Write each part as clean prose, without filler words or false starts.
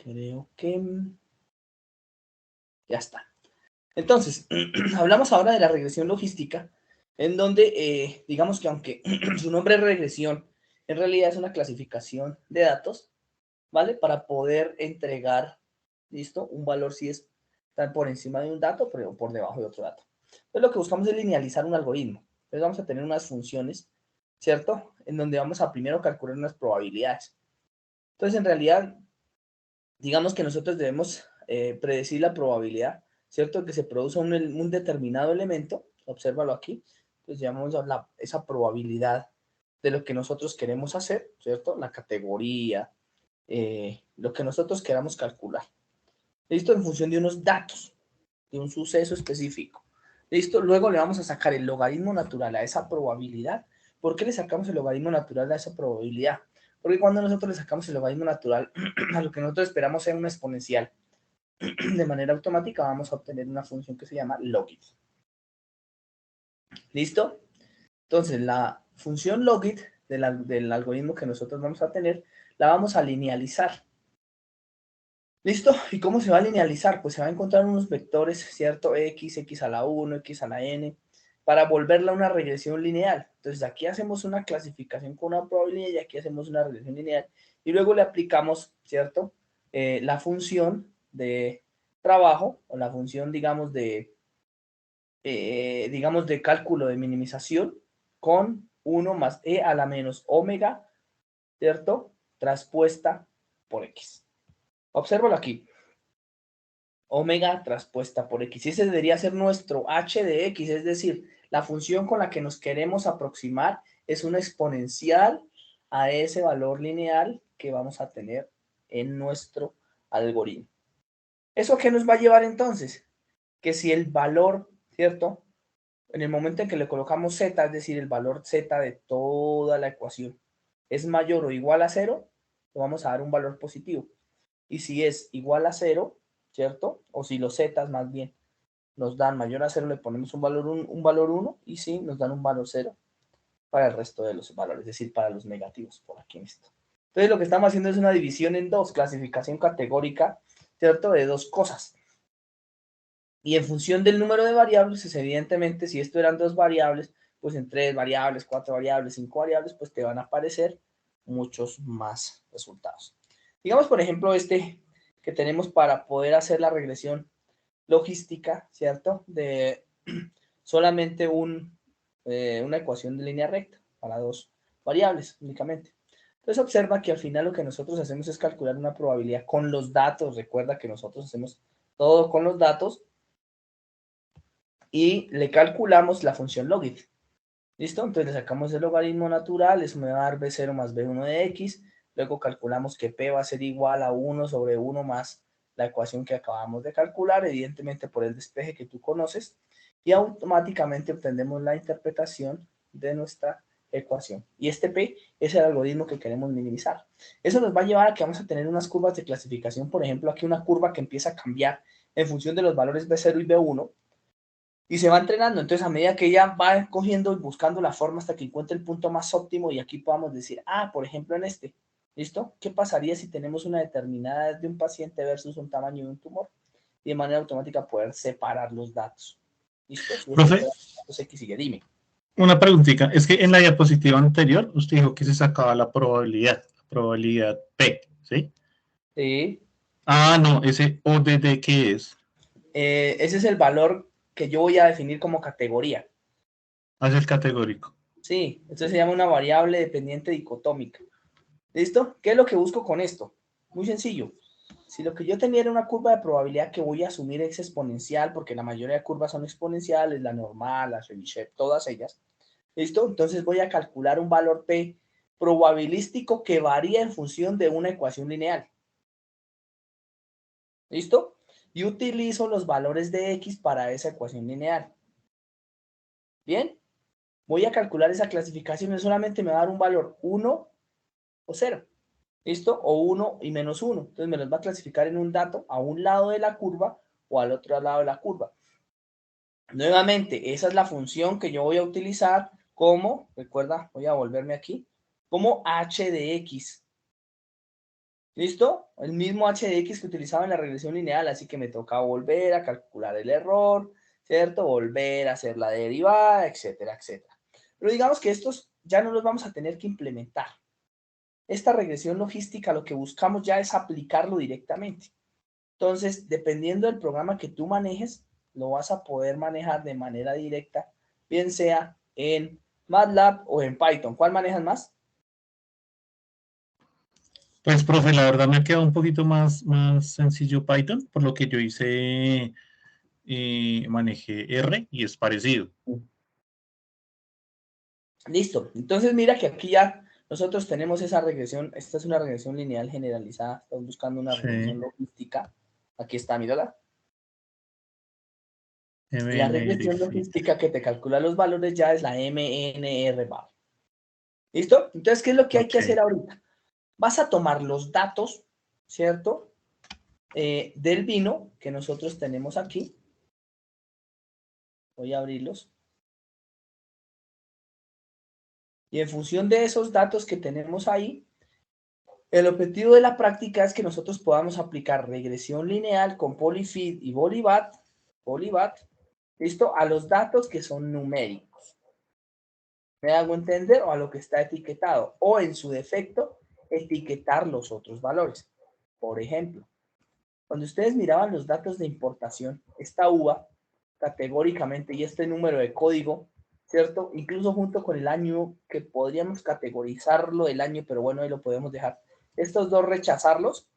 Creo que ya está. Entonces, hablamos ahora de la regresión logística, en donde, digamos que aunque su nombre es regresión, en realidad es una clasificación de datos, ¿vale? Para poder entregar, ¿listo? Un valor si es tan por encima de un dato, pero por debajo de otro dato. Entonces, lo que buscamos es linealizar un algoritmo. Entonces, vamos a tener unas funciones, ¿cierto? En donde vamos a primero calcular unas probabilidades. Entonces, en realidad, digamos que nosotros debemos predecir la probabilidad, ¿cierto? Que se produzca un determinado elemento, obsérvalo aquí, pues llamamos a esa probabilidad de lo que nosotros queremos hacer, ¿cierto? La categoría, lo que nosotros queramos calcular. ¿Listo? En función de unos datos, de un suceso específico. ¿Listo? Luego le vamos a sacar el logaritmo natural a esa probabilidad. ¿Por qué le sacamos el logaritmo natural a esa probabilidad? Porque cuando nosotros le sacamos el logaritmo natural a lo que nosotros esperamos sea una exponencial, de manera automática vamos a obtener una función que se llama logit. ¿Listo? Entonces, la función logit del algoritmo que nosotros vamos a tener, la vamos a linealizar. ¿Listo? ¿Y cómo se va a linealizar? Pues se va a encontrar unos vectores, ¿cierto? X a la 1, X a la N, para volverla una regresión lineal. Entonces, aquí hacemos una clasificación con una probabilidad y aquí hacemos una regresión lineal. Y luego le aplicamos, ¿cierto? La función de trabajo o la función, digamos, de cálculo de minimización con 1 más e a la menos omega, ¿cierto? Traspuesta por X. Obsérvalo aquí. Omega traspuesta por X. Y ese debería ser nuestro h de X, es decir, la función con la que nos queremos aproximar es una exponencial a ese valor lineal que vamos a tener en nuestro algoritmo. ¿Eso qué nos va a llevar entonces? Que si el valor, ¿cierto? En el momento en que le colocamos z, es decir, el valor z de toda la ecuación es mayor o igual a 0, le vamos a dar un valor positivo. Y si es igual a 0, ¿cierto? O si los zetas más bien nos dan mayor a 0, le ponemos un valor 1 y si nos dan un valor 0 para el resto de los valores, es decir, para los negativos por aquí en esto. Entonces lo que estamos haciendo es una división en dos, clasificación categórica, ¿cierto? De dos cosas. Y en función del número de variables, pues evidentemente, si esto eran 2 variables, pues en 3 variables, 4 variables, 5 variables, pues te van a aparecer muchos más resultados. Digamos, por ejemplo, este que tenemos para poder hacer la regresión logística, ¿cierto? De solamente una ecuación de línea recta para 2 variables únicamente. Entonces observa que al final lo que nosotros hacemos es calcular una probabilidad con los datos. Recuerda que nosotros hacemos todo con los datos y le calculamos la función logit. ¿Listo? Entonces le sacamos el logaritmo natural, eso me va a dar b0 más b1 de x, luego calculamos que p va a ser igual a 1 sobre 1 más la ecuación que acabamos de calcular, evidentemente por el despeje que tú conoces, y automáticamente obtenemos la interpretación de nuestra ecuación. Y este p es el algoritmo que queremos minimizar. Eso nos va a llevar a que vamos a tener unas curvas de clasificación, por ejemplo, aquí una curva que empieza a cambiar en función de los valores b0 y b1, y se va entrenando. Entonces, a medida que ella va cogiendo y buscando la forma hasta que encuentre el punto más óptimo y aquí podamos decir, por ejemplo, en este, ¿listo? ¿Qué pasaría si tenemos una determinada edad de un paciente versus un tamaño de un tumor? Y de manera automática poder separar los datos. ¿Listo? Si esto Profe, fuera datos X y Y, dime. una preguntita. Es que en la diapositiva anterior usted dijo que se sacaba la probabilidad P, ¿sí? Sí. Ah, no, ese ODD, ¿qué es? Ese es el valor que yo voy a definir como categoría. Hace el categórico. Sí, esto se llama una variable dependiente dicotómica. ¿Listo? ¿Qué es lo que busco con esto? Muy sencillo. Si lo que yo tenía era una curva de probabilidad que voy a asumir es exponencial, porque la mayoría de curvas son exponenciales, la normal, la Chebyshev, todas ellas. ¿Listo? Entonces voy a calcular un valor P probabilístico que varía en función de una ecuación lineal. ¿Listo? Y utilizo los valores de X para esa ecuación lineal. ¿Bien? Voy a calcular esa clasificación y solamente me va a dar un valor 1 o 0. ¿Listo? O 1 y menos 1. Entonces me los va a clasificar en un dato a un lado de la curva o al otro lado de la curva. Nuevamente, esa es la función que yo voy a utilizar como, recuerda, voy a volverme aquí, como h de x. ¿Listo? El mismo h de x que utilizaba en la regresión lineal, así que me toca volver a calcular el error, ¿cierto? Volver a hacer la derivada, etcétera, etcétera. Pero digamos que estos ya no los vamos a tener que implementar. Esta regresión logística lo que buscamos ya es aplicarlo directamente. Entonces, dependiendo del programa que tú manejes, lo vas a poder manejar de manera directa, bien sea en MATLAB o en Python. ¿Cuál manejas más? Pues, profe, la verdad me ha quedado un poquito más sencillo Python, por lo que yo hice, manejé R y es parecido. Listo. Entonces, mira que aquí ya nosotros tenemos esa regresión. Esta es una regresión lineal generalizada. Estamos buscando una regresión Sí, logística. Aquí está, mírala. La MN regresión Fit. logística que te calcula los valores ya es la MNR bar. ¿Listo? Entonces, ¿qué es lo que hay que Ok, hacer ahorita? Vas a tomar los datos, ¿cierto? Del vino que nosotros tenemos aquí. Voy a abrirlos. Y en función de esos datos que tenemos ahí, el objetivo de la práctica es que nosotros podamos aplicar regresión lineal con Polyfit y Bolivat, ¿listo? A los datos que son numéricos. ¿Me hago entender? O a lo que está etiquetado. O en su defecto, etiquetar los otros valores. Por ejemplo, cuando ustedes miraban los datos de importación, esta uva, categóricamente, y este número de código, ¿cierto? Incluso junto con el año, que podríamos categorizarlo el año, pero bueno, ahí lo podemos dejar. Estos dos rechazarlos,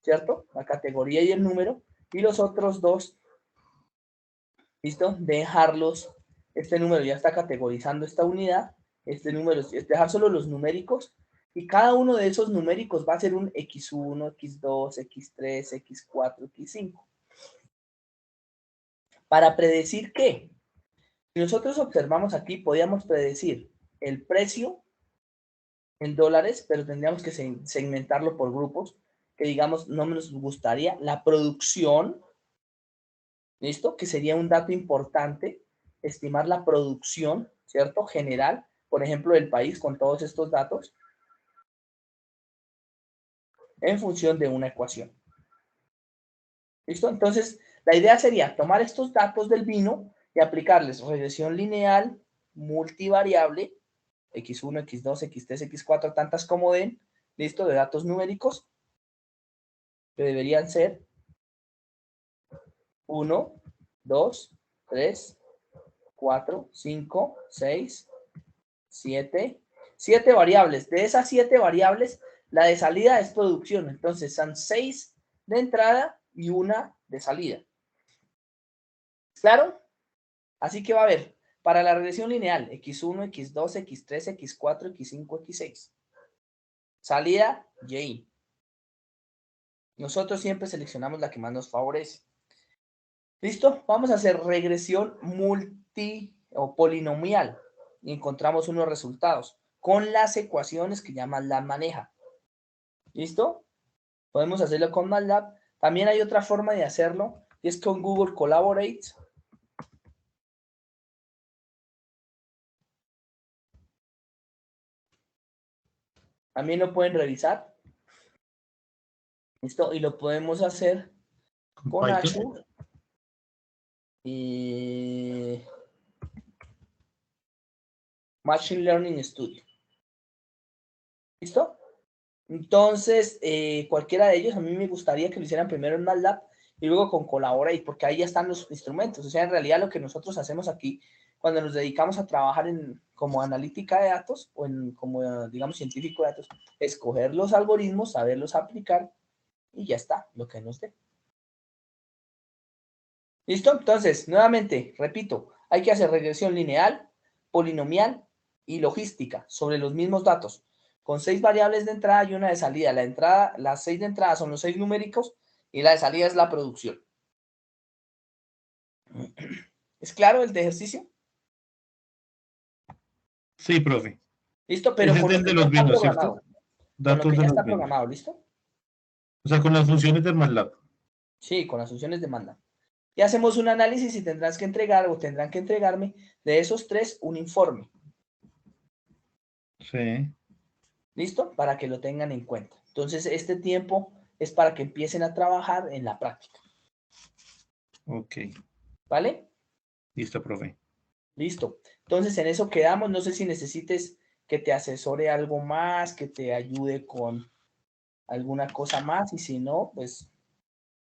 ¿cierto? La categoría y el número, y los otros dos, ¿listo? Dejarlos, este número ya está categorizando esta unidad, este número, es dejar solo los numéricos, y cada uno de esos numéricos va a ser un X1, X2, X3, X4, X5. Para predecir qué, si nosotros observamos aquí, podíamos predecir el precio en dólares, pero tendríamos que segmentarlo por grupos, que digamos, no nos gustaría la producción, ¿listo? Que sería un dato importante, estimar la producción, ¿cierto? General, por ejemplo, del país con todos estos datos, en función de una ecuación. ¿Listo? Entonces, la idea sería tomar estos datos del vino y aplicarles regresión lineal multivariable, X1, X2, X3, X4, tantas como den, ¿listo? De datos numéricos, que deberían ser 1, 2, 3, 4, 5, 6, 7, 7 variables. De esas 7 variables, la de salida es producción. Entonces, son 6 de entrada y una de salida. ¿Claro? Así que va a haber, para la regresión lineal, X1, X2, X3, X4, X5, X6. Salida, Y. Nosotros siempre seleccionamos la que más nos favorece. ¿Listo? Vamos a hacer regresión multi o polinomial y encontramos unos resultados con las ecuaciones que ya MATLAB maneja. ¿Listo? Podemos hacerlo con MATLAB. También hay otra forma de hacerlo y es con Google Collaborate. También lo pueden revisar. ¿Listo? Y lo podemos hacer con con Python. Azure y Machine Learning Studio. ¿Listo? Entonces, cualquiera de ellos, a mí me gustaría que lo hicieran primero en MATLAB y luego con Collaborate, porque ahí ya están los instrumentos. O sea, en realidad lo que nosotros hacemos aquí, cuando nos dedicamos a trabajar como analítica de datos o como, digamos, científico de datos, escoger los algoritmos, saberlos aplicar y ya está, lo que nos dé. ¿Listo? Entonces, nuevamente, repito, hay que hacer regresión lineal, polinomial y logística sobre los mismos datos, con 6 variables de entrada y una de salida. Las 6 de entrada son los 6 numéricos y la de salida es la producción. ¿Es claro el de ejercicio? Sí, profe. ¿Listo? Pero Ese es con lo del que de ya los está vinos, ¿cierto? programado. Con lo Datos que de ya los está vinos. programado, ¿listo? O sea, con las funciones del MATLAB. Sí, con las funciones de MATLAB. Y hacemos un análisis y tendrás que entregar o tendrán que entregarme de esos 3 un informe. Sí. ¿Listo? Para que lo tengan en cuenta. Entonces, este tiempo es para que empiecen a trabajar en la práctica. Ok, ¿Vale? listo, profe. Listo. Entonces, en eso quedamos. No sé si necesites que te asesore algo más, que te ayude con alguna cosa más. Y si no, pues